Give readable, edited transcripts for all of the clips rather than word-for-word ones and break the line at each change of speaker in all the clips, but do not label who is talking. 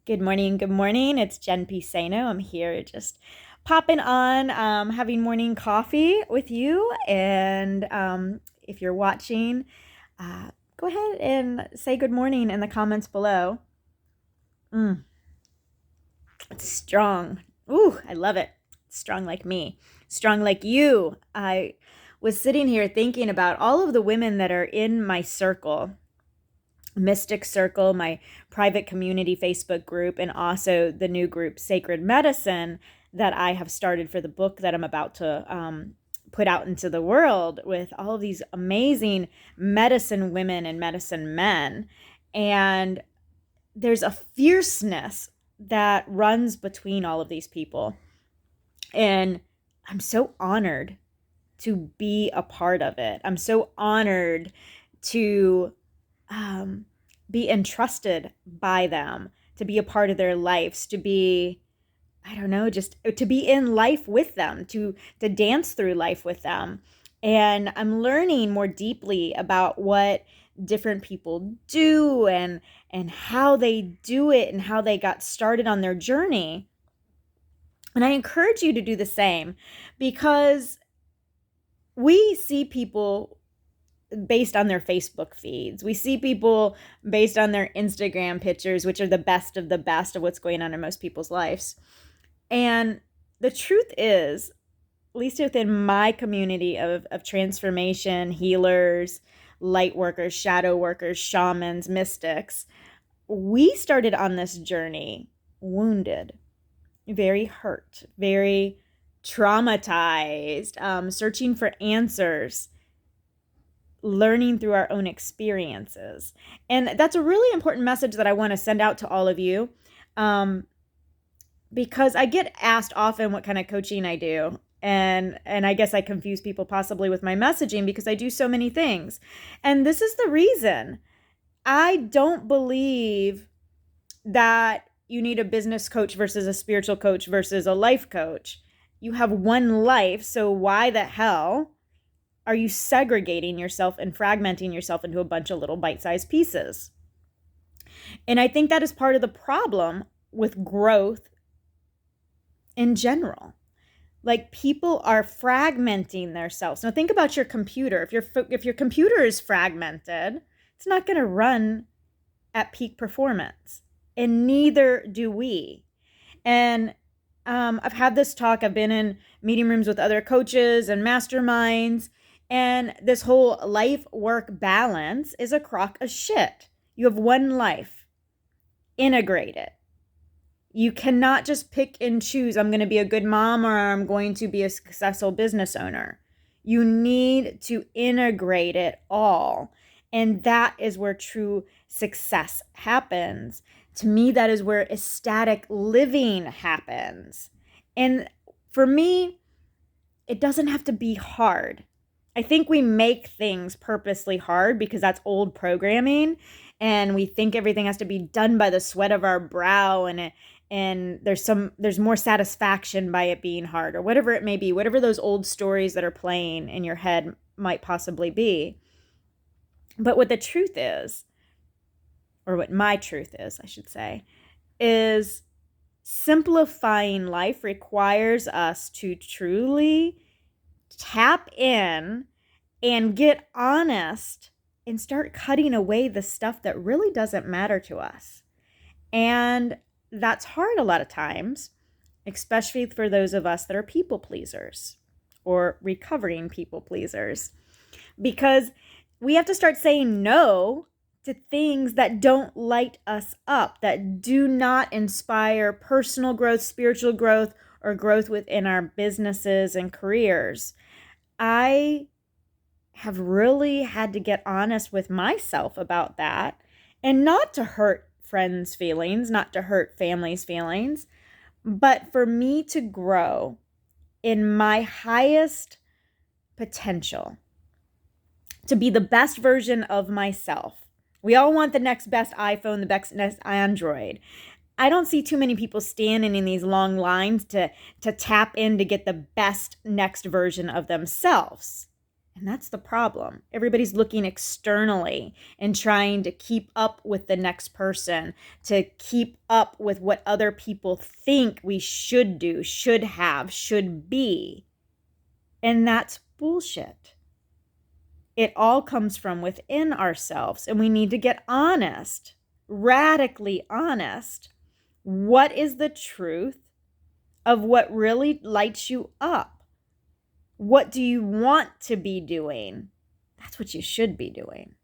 Good morning. Good morning. It's Jen Piceno. I'm here just popping on, having morning coffee with you. And if you're watching, go ahead and say good morning in the comments below. It's strong. Ooh, I love it. Strong like me, strong like you. I was sitting here thinking about all of the women that are in my circle. Mystic Circle, my private community Facebook group, and also the new group Sacred Medicine that I have started for the book that I'm about to put out into the world with all of these amazing medicine women and medicine men. And there's a fierceness that runs between all of these people. And I'm so honored to be a part of it. I'm so honored to be entrusted by them, to be a part of their lives, to be, I don't know, just to be in life with them, to dance through life with them. And I'm learning more deeply about what different people do and how they do it and how they got started on their journey. And I encourage you to do the same, because we see people based on their Facebook feeds. We see people based on their Instagram pictures, which are the best of what's going on in most people's lives. And the truth is, at least within my community of transformation, healers, light workers, shadow workers, shamans, mystics, we started on this journey wounded, very hurt, very traumatized, searching for answers, learning through our own experiences. And that's a really important message that I want to send out to all of you, because I get asked often what kind of coaching I do. And I guess I confuse people possibly with my messaging because I do so many things. And this is the reason. I don't believe that you need a business coach versus a spiritual coach versus a life coach. You have one life, so why the hell are you segregating yourself and fragmenting yourself into a bunch of little bite-sized pieces? And I think that is part of the problem with growth in general. Like, people are fragmenting themselves. Now think about your computer. If your computer is fragmented, it's not going to run at peak performance, and neither do we. And I've had this talk. I've been in meeting rooms with other coaches and masterminds, and this whole life-work balance is a crock of shit. You have one life. Integrate it. You cannot just pick and choose, I'm going to be a good mom or I'm going to be a successful business owner. You need to integrate it all. And that is where true success happens. To me, that is where ecstatic living happens. And for me, it doesn't have to be hard. I think we make things purposely hard because that's old programming, and we think everything has to be done by the sweat of our brow, and there's more satisfaction by it being hard, or whatever it may be, whatever those old stories that are playing in your head might possibly be. But what the truth is, or what my truth is, I should say, is simplifying life requires us to truly tap in and get honest and start cutting away the stuff that really doesn't matter to us. And that's hard a lot of times, especially for those of us that are people pleasers or recovering people pleasers, because we have to start saying no to things that don't light us up, that do not inspire personal growth, spiritual growth, or growth within our businesses and careers. I have really had to get honest with myself about that, and not to hurt friends' feelings, not to hurt families' feelings, but for me to grow in my highest potential, to be the best version of myself. We all want the next best iPhone, the next Android. I don't see too many people standing in these long lines to tap in to get the best next version of themselves. And that's the problem. Everybody's looking externally and trying to keep up with the next person, to keep up with what other people think we should do, should have, should be. And that's bullshit. It all comes from within ourselves, and we need to get honest, radically honest. What is the truth of what really lights you up? What do you want to be doing? That's what you should be doing.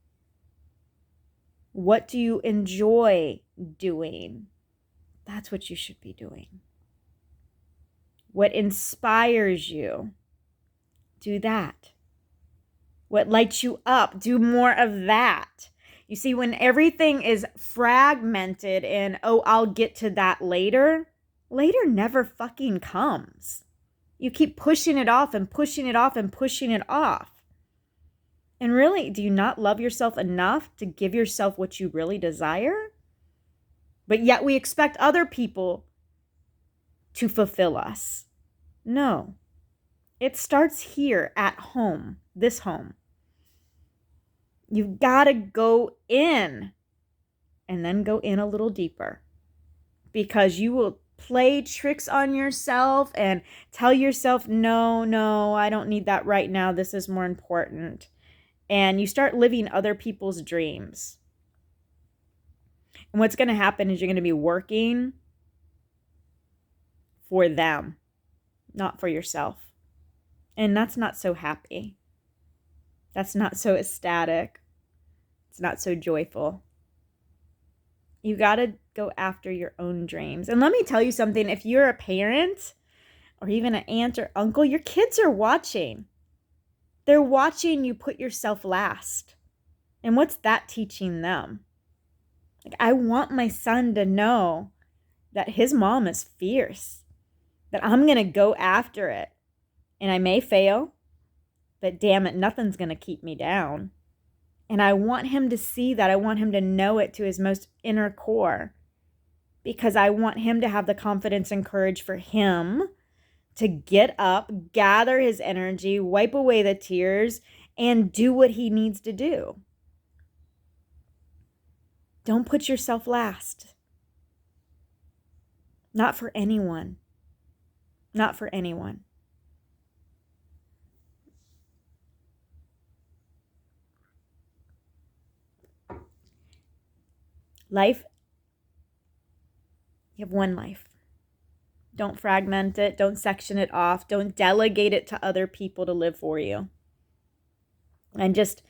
What do you enjoy doing? That's what you should be doing. What inspires you? Do that. What lights you up? Do more of that. You see, when everything is fragmented and, oh, I'll get to that later, later never fucking comes. You keep pushing it off and pushing it off and pushing it off. And really, do you not love yourself enough to give yourself what you really desire? But yet we expect other people to fulfill us. No. It starts here at home, this home. You've got to go in and then go in a little deeper, because you will play tricks on yourself and tell yourself, no, I don't need that right now. This is more important. And you start living other people's dreams. And what's going to happen is you're going to be working for them, not for yourself. And that's not so happy. That's not so ecstatic. It's not so joyful. You got to go after your own dreams. And let me tell you something. If you're a parent or even an aunt or uncle, your kids are watching. They're watching you put yourself last. And what's that teaching them? Like, I want my son to know that his mom is fierce, that I'm going to go after it. And I may fail, but damn it, nothing's going to keep me down. And I want him to see that. I want him to know it to his most inner core, because I want him to have the confidence and courage for him to get up, gather his energy, wipe away the tears, and do what he needs to do. Don't put yourself last. Not for anyone. Not for anyone. Life, you have one life. Don't fragment it. Don't section it off. Don't delegate it to other people to live for you. And just,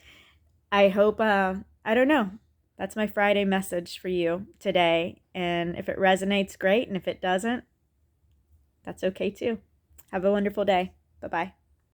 I hope, I don't know. That's my Friday message for you today. And if it resonates, great. And if it doesn't, that's okay too. Have a wonderful day. Bye-bye.